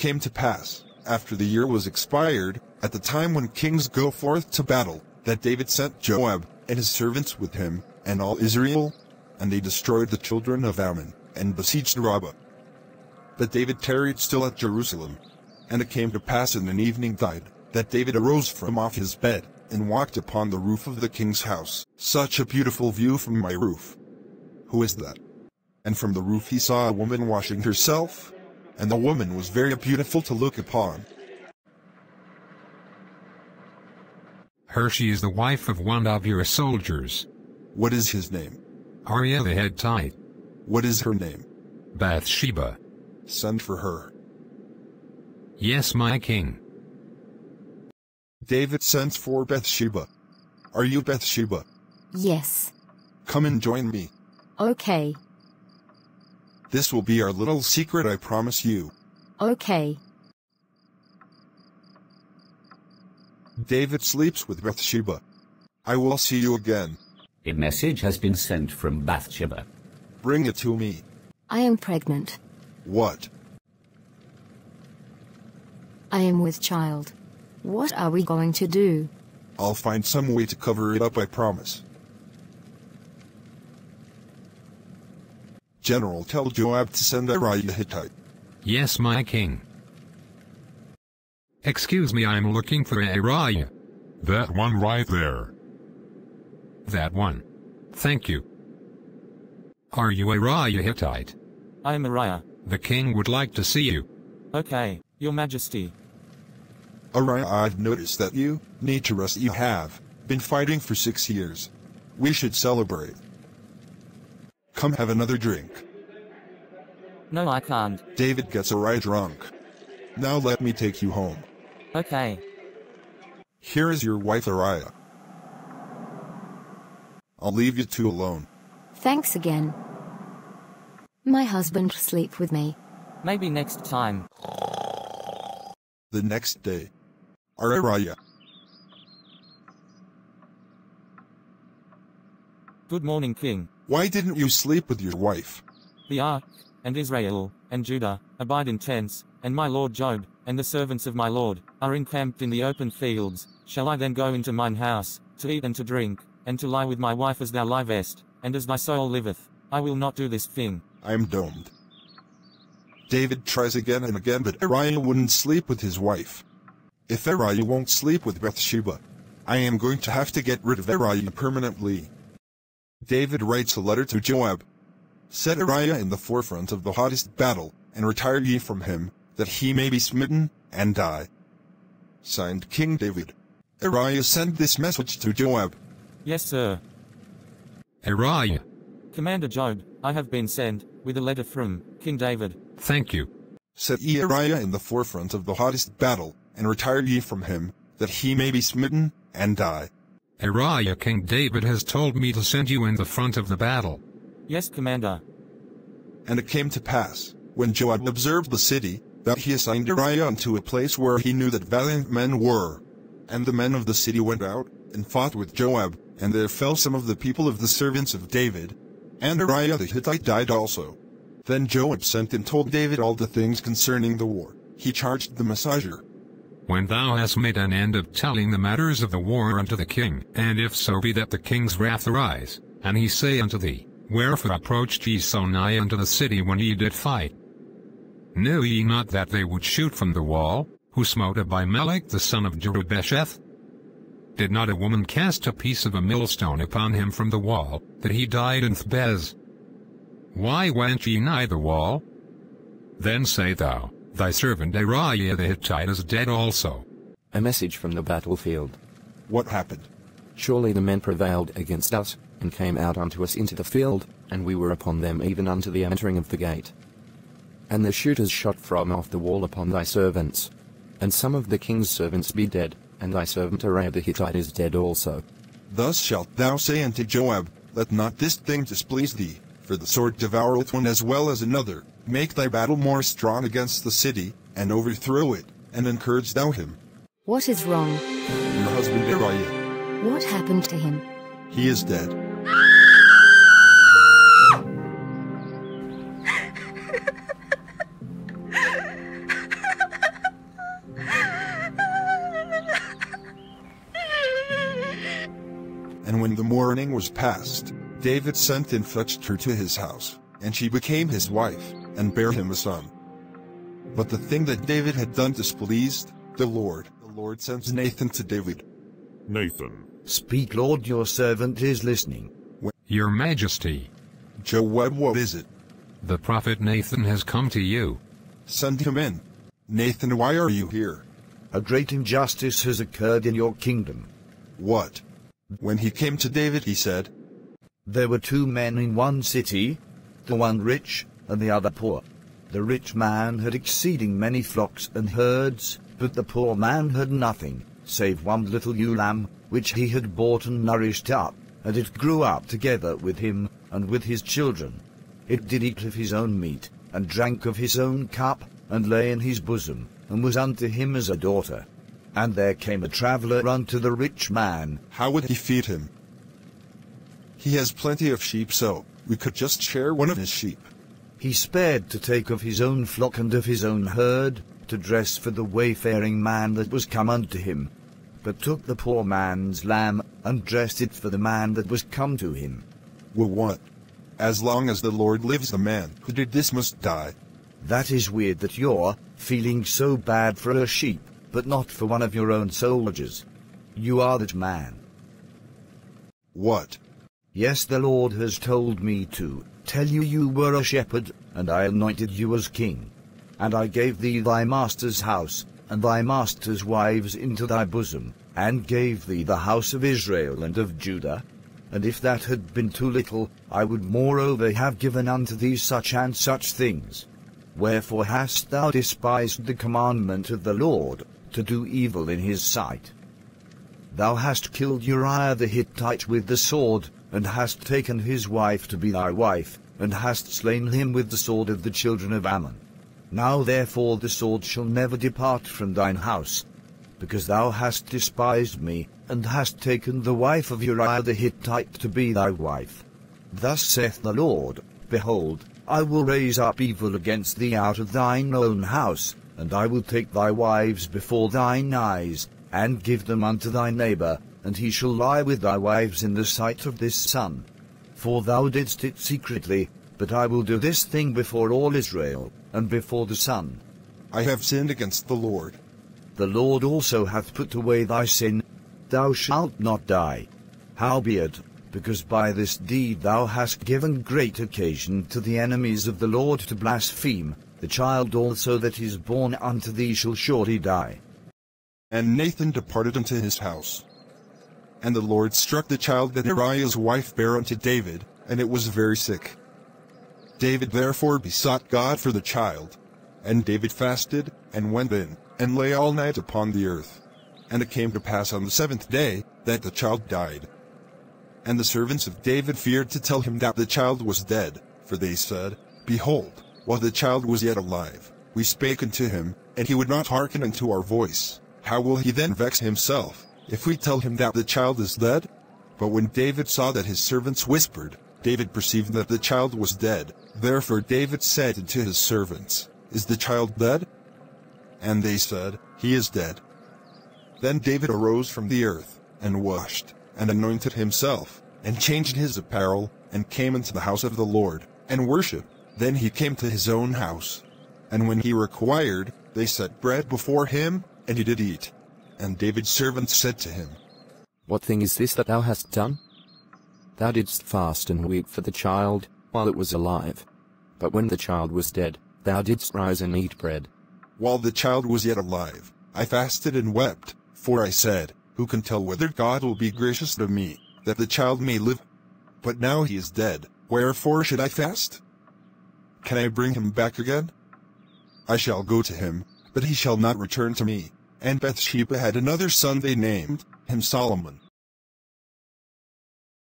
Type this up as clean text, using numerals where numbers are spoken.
came to pass, after the year was expired, at the time when kings go forth to battle, that David sent Joab, and his servants with him, and all Israel, and they destroyed the children of Ammon, and besieged Rabbah. But David tarried still at Jerusalem. And it came to pass in an evening tide, that David arose from off his bed, and walked upon the roof of the king's house. Such a beautiful view from my roof! Who is that? And from the roof he saw a woman washing herself, and the woman was very beautiful to look upon. She is the wife of one of your soldiers. What is his name? Uriah the Hittite. What is her name? Bathsheba. Send for her. Yes, my king. David sends for Bathsheba. Are you Bathsheba? Yes. Come and join me. Okay. This will be our little secret, I promise you. Okay. David sleeps with Bathsheba. I will see you again. A message has been sent from Bathsheba. Bring it to me. I am pregnant. What? I am with child. What are we going to do? I'll find some way to cover it up, I promise. General, tell Joab to send Uriah the Hittite. Yes, my king. Excuse me, I'm looking for Uriah. That one right there. That one. Thank you. Are you Uriah Hittite? I am Uriah. The king would like to see you. Okay, your majesty. Uriah, I've noticed that you need to rest. You have been fighting for 6 years. We should celebrate. Come have another drink. No, I can't. David gets Uriah drunk. Now let me take you home. Okay. Here is your wife Uriah. I'll leave you two alone. Thanks again. My husband sleep with me. Maybe next time. The next day. Uriah. Good morning, king. Why didn't you sleep with your wife? The ark, and Israel, and Judah, abide in tents, and my lord Job, and the servants of my lord, are encamped in the open fields. Shall I then go into mine house, to eat and to drink, and to lie with my wife as thou livest, and as thy soul liveth? I will not do this thing. I am doomed. David tries again and again, but Uriah wouldn't sleep with his wife. If Uriah won't sleep with Bathsheba, I am going to have to get rid of Uriah permanently. David writes a letter to Joab. Set Uriah in the forefront of the hottest battle, and retire ye from him, that he may be smitten, and die. Signed, King David. Uriah sent this message to Joab. Yes, sir. Uriah. Commander Job, I have been sent, with a letter from King David. Thank you. Set ye Uriah in the forefront of the hottest battle, and retire ye from him, that he may be smitten, and die. Uriah, King David has told me to send you in the front of the battle. Yes, Commander. And it came to pass, when Joab observed the city, that he assigned Uriah unto a place where he knew that valiant men were. And the men of the city went out, and fought with Joab, and there fell some of the people of the servants of David. And Uriah the Hittite died also. Then Joab sent and told David all the things concerning the war. He charged the messenger. When thou hast made an end of telling the matters of the war unto the king, and if so be that the king's wrath arise, and he say unto thee, Wherefore approached ye so nigh unto the city when ye did fight? Knew ye not that they would shoot from the wall, who smote Abimelech the son of Jerubesheth? Did not a woman cast a piece of a millstone upon him from the wall, that he died in Thbez? Why went ye nigh the wall? Then say thou, Thy servant Uriah the Hittite is dead also. A message from the battlefield. What happened? Surely the men prevailed against us, and came out unto us into the field, and we were upon them even unto the entering of the gate. And the shooters shot from off the wall upon thy servants. And some of the king's servants be dead, and thy servant Uriah the Hittite is dead also. Thus shalt thou say unto Joab, Let not this thing displease thee, for the sword devoureth one as well as another. Make thy battle more strong against the city, and overthrow it, and encourage thou him. What is wrong? Your husband Uriah. What happened to him? He is dead. And when the morning was past, David sent and fetched her to his house, and she became his wife, and bare him a son. But the thing that David had done displeased the Lord. The Lord sends Nathan to David. Nathan. Speak, Lord, your servant is listening. Your Majesty, Joab, what is it? the prophet Nathan has come to you. Send him in. Nathan, why are you here? A great injustice has occurred in your kingdom. What? When he came to David, he said, There were 2 men in one city, the one rich and the other poor. The rich man had exceeding many flocks and herds, but the poor man had nothing, save one little ewe lamb, which he had bought and nourished up, and it grew up together with him and with his children. It did eat of his own meat, and drank of his own cup, and lay in his bosom, and was unto him as a daughter. And there came a traveller unto the rich man. How would he feed him? He has plenty of sheep, so we could just share one of his sheep. He spared to take of his own flock and of his own herd, to dress for the wayfaring man that was come unto him, but took the poor man's lamb, and dressed it for the man that was come to him. Well, what? As long as the Lord lives, the man who did this must die. That is weird that you're feeling so bad for a sheep, but not for one of your own soldiers. You are that man. What? Yes, the Lord has told me to tell you you were a shepherd, and I anointed you as king. And I gave thee thy master's house, and thy master's wives into thy bosom, and gave thee the house of Israel and of Judah. And if that had been too little, I would moreover have given unto thee such and such things. Wherefore hast thou despised the commandment of the Lord, to do evil in his sight? Thou hast killed Uriah the Hittite with the sword, and hast taken his wife to be thy wife, and hast slain him with the sword of the children of Ammon. Now therefore the sword shall never depart from thine house, because thou hast despised me, and hast taken the wife of Uriah the Hittite to be thy wife. Thus saith the Lord, Behold, I will raise up evil against thee out of thine own house, and I will take thy wives before thine eyes, and give them unto thy neighbor, and he shall lie with thy wives in the sight of this sun. For thou didst it secretly, but I will do this thing before all Israel, and before the sun. I have sinned against the Lord. The Lord also hath put away thy sin. Thou shalt not die. Howbeit, because by this deed thou hast given great occasion to the enemies of the Lord to blaspheme, the child also that is born unto thee shall surely die. And Nathan departed unto his house. And the Lord struck the child that Uriah's wife bare unto David, and it was very sick. David therefore besought God for the child. And David fasted, and went in, and lay all night upon the earth. And it came to pass on the 7th day, that the child died. And the servants of David feared to tell him that the child was dead, for they said, Behold, while the child was yet alive, we spake unto him, and he would not hearken unto our voice. How will he then vex himself, if we tell him that the child is dead? But when David saw that his servants whispered, David perceived that the child was dead. Therefore David said unto his servants, Is the child dead? And they said, He is dead. Then David arose from the earth, and washed, and anointed himself, and changed his apparel, and came into the house of the Lord, and worshipped. Then he came to his own house. And when he required, they set bread before him, and he did eat. And David's servants said to him, What thing is this that thou hast done? Thou didst fast and weep for the child, while it was alive. But when the child was dead, thou didst rise and eat bread. While the child was yet alive, I fasted and wept, for I said, Who can tell whether God will be gracious to me, that the child may live? But now he is dead, wherefore should I fast? Can I bring him back again? I shall go to him, but he shall not return to me. And Bathsheba had another son, they named him Solomon.